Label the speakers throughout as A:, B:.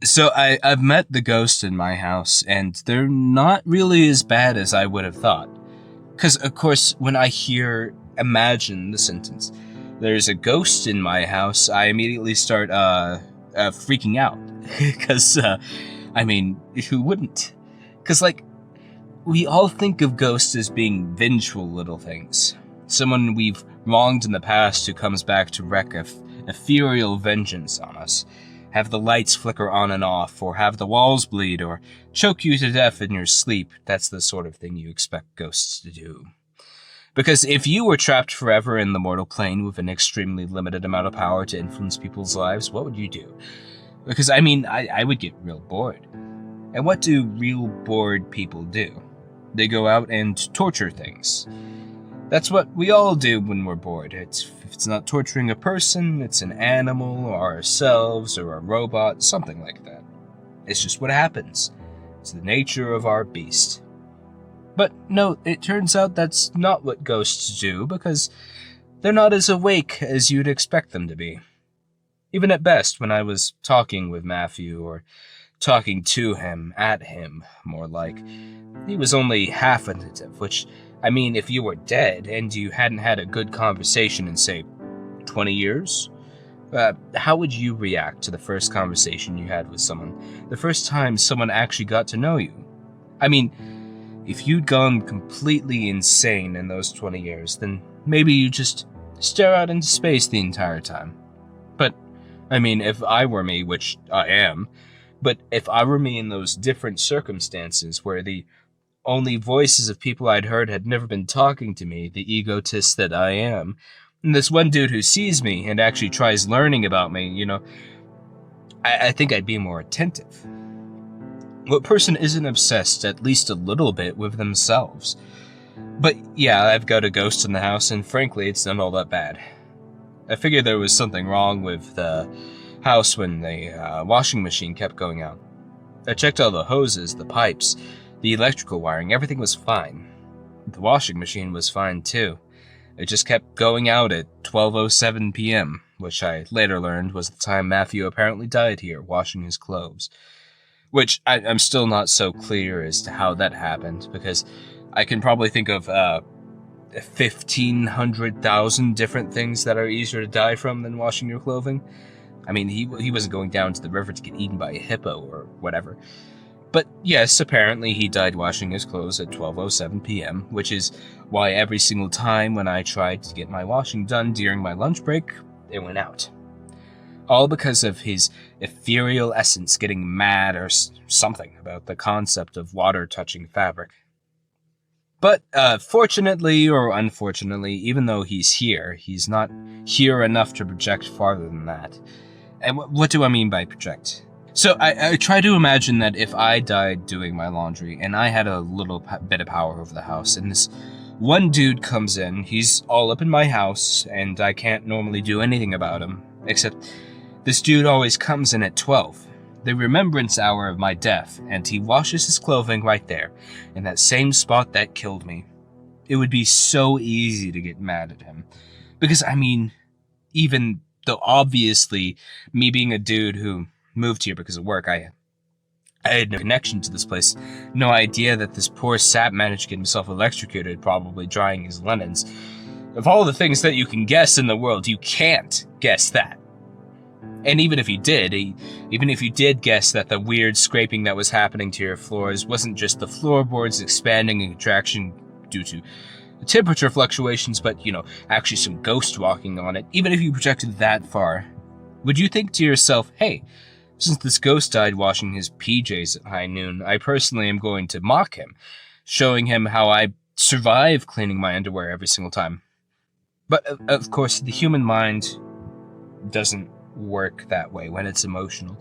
A: So I've met the ghosts in my house, and they're not really as bad as I would have thought. Because, of course, when I imagine the sentence, there's a ghost in my house, I immediately start freaking out. Because, I mean, who wouldn't? Because, like, we all think of ghosts as being vengeful little things. Someone we've wronged in the past who comes back to wreak ethereal vengeance on us. Have the lights flicker on and off, or have the walls bleed, or choke you to death in your sleep. That's the sort of thing you expect ghosts to do. Because if you were trapped forever in the mortal plane with an extremely limited amount of power to influence people's lives, what would you do? Because, I mean, I would get real bored. And what do real bored people do? They go out and torture things. That's what we all do when we're bored. If it's not torturing a person, it's an animal, or ourselves, or a robot, something like that. It's just what happens. It's the nature of our beast. But no, it turns out that's not what ghosts do, because they're not as awake as you'd expect them to be. Even at best, when I was talking with Matthew, or talking to him, at him, more like, he was only half attentive, which, I mean, if you were dead and you hadn't had a good conversation in, say, 20 years, how would you react to the first conversation you had with someone? The first time someone actually got to know you? I mean, if you'd gone completely insane in those 20 years, then maybe you just stare out into space the entire time. But, I mean, if I were me, which I am, but if I were me in those different circumstances where the only voices of people I'd heard had never been talking to me, the egotist that I am, and this one dude who sees me and actually tries learning about me, I think I'd be more attentive. What person isn't obsessed at least a little bit with themselves? But yeah, I've got a ghost in the house, and frankly, it's not all that bad. I figured there was something wrong with the house when the washing machine kept going out. I checked all the hoses, the pipes, the electrical wiring, everything was fine. The washing machine was fine too. It just kept going out at 12:07 p.m., which I later learned was the time Matthew apparently died here, washing his clothes. Which I'm still not so clear as to how that happened, because I can probably think of 1,500,000 different things that are easier to die from than washing your clothing. I mean, he wasn't going down to the river to get eaten by a hippo or whatever. But yes, apparently he died washing his clothes at 12:07 p.m., which is why every single time when I tried to get my washing done during my lunch break, it went out. All because of his ethereal essence getting mad or something about the concept of water touching fabric. But fortunately or unfortunately, even though he's here, he's not here enough to project farther than that. And what do I mean by project? So I try to imagine that if I died doing my laundry and I had a little bit of power over the house, and this one dude comes in, he's all up in my house, and I can't normally do anything about him, except this dude always comes in at 12, the remembrance hour of my death, and he washes his clothing right there, in that same spot that killed me. It would be so easy to get mad at him. Because, I mean, even though obviously me being a dude who moved here because of work, I had no connection to this place, no idea that this poor sap managed to get himself electrocuted, probably drying his linens. Of all the things that you can guess in the world, you can't guess that. And even if you did guess that the weird scraping that was happening to your floors wasn't just the floorboards expanding and contraction due to temperature fluctuations, but, actually some ghost walking on it, even if you projected that far, would you think to yourself, hey, since this ghost died washing his PJs at high noon, I personally am going to mock him, showing him how I survive cleaning my underwear every single time. But, of course, the human mind doesn't work that way when it's emotional,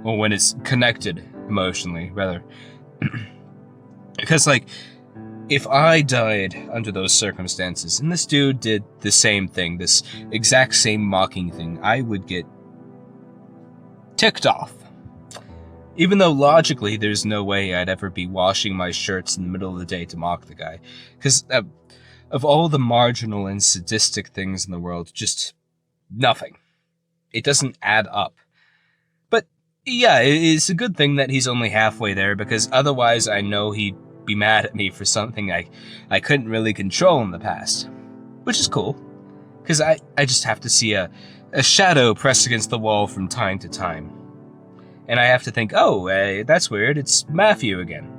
A: or when it's connected emotionally, rather. Because, if I died under those circumstances, and this dude did the same thing, this exact same mocking thing, I would get ticked off. Even though logically there's no way I'd ever be washing my shirts in the middle of the day to mock the guy. Because of all the marginal and sadistic things in the world, just nothing. It doesn't add up. But Yeah, it's a good thing that he's only halfway there, because otherwise I know he'd be mad at me for something I couldn't really control in the past. Which is cool, because I just have to see a shadow pressed against the wall from time to time. And I have to think, oh, that's weird, it's Matthew again.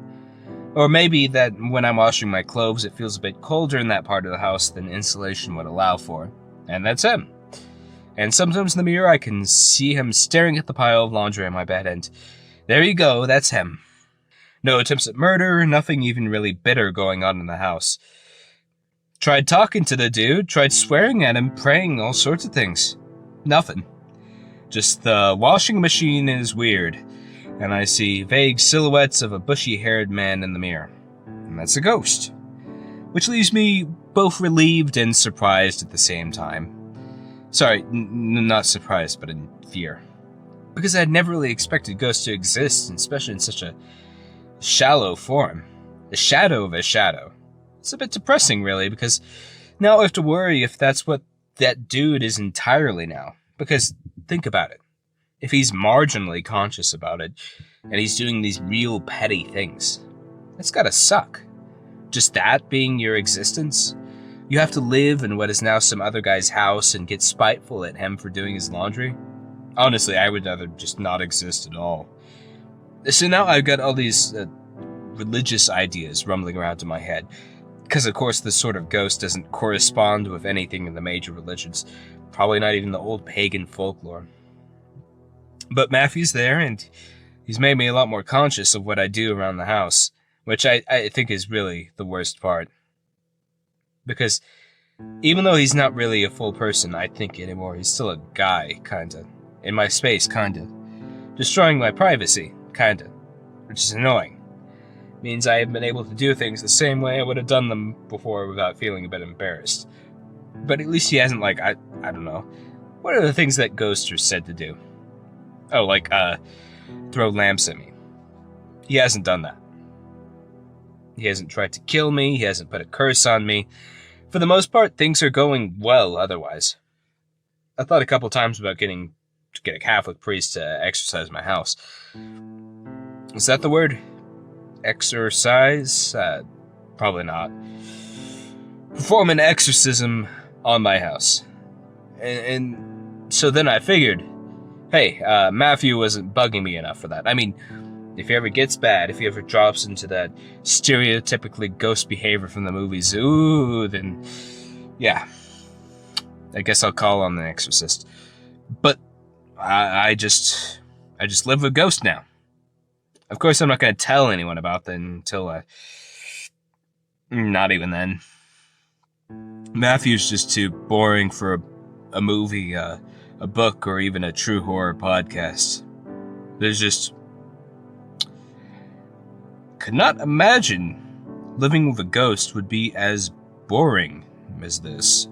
A: Or maybe that when I'm washing my clothes, it feels a bit colder in that part of the house than insulation would allow for. And that's him. And sometimes in the mirror, I can see him staring at the pile of laundry on my bed, and there you go, that's him. No attempts at murder, nothing even really bitter going on in the house. Tried talking to the dude, tried swearing at him, praying, all sorts of things. Nothing. Just the washing machine is weird, and I see vague silhouettes of a bushy-haired man in the mirror. And that's a ghost. Which leaves me both relieved and surprised at the same time. Sorry, not surprised, but in fear. Because I had never really expected ghosts to exist, especially in such a shallow form. The shadow of a shadow. It's a bit depressing, really, because now I have to worry if that's what that dude is entirely now. Because, think about it. If he's marginally conscious about it, and he's doing these real petty things, that's gotta suck. Just that being your existence? You have to live in what is now some other guy's house and get spiteful at him for doing his laundry? Honestly, I would rather just not exist at all. So now I've got all these religious ideas rumbling around in my head. Because of course this sort of ghost doesn't correspond with anything in the major religions. Probably not even the old pagan folklore. But Matthew's there, and he's made me a lot more conscious of what I do around the house. Which I think is really the worst part. Because even though he's not really a full person, I think anymore, he's still a guy, kinda. In my space, kinda. Destroying my privacy, kinda. Which is annoying. Means I have been able to do things the same way I would have done them before without feeling a bit embarrassed. But at least he hasn't, like, I don't know. What are the things that ghosts are said to do? Oh, like, throw lamps at me. He hasn't done that. He hasn't tried to kill me, he hasn't put a curse on me. For the most part, things are going well otherwise. I thought a couple times about getting to get a Catholic priest to exorcise my house. Is that the word? Exorcise? Probably not. Perform an exorcism on my house. And so then I figured, hey, Matthew wasn't bugging me enough for that. I mean, if he ever gets bad, if he ever drops into that stereotypically ghost behavior from the movies, ooh, then, yeah. I guess I'll call on the exorcist. But I just live with ghosts now. Of course, I'm not going to tell anyone about them until not even then. Matthew's just too boring for a movie, a book, or even a true horror podcast. There's just... Could not imagine living with a ghost would be as boring as this.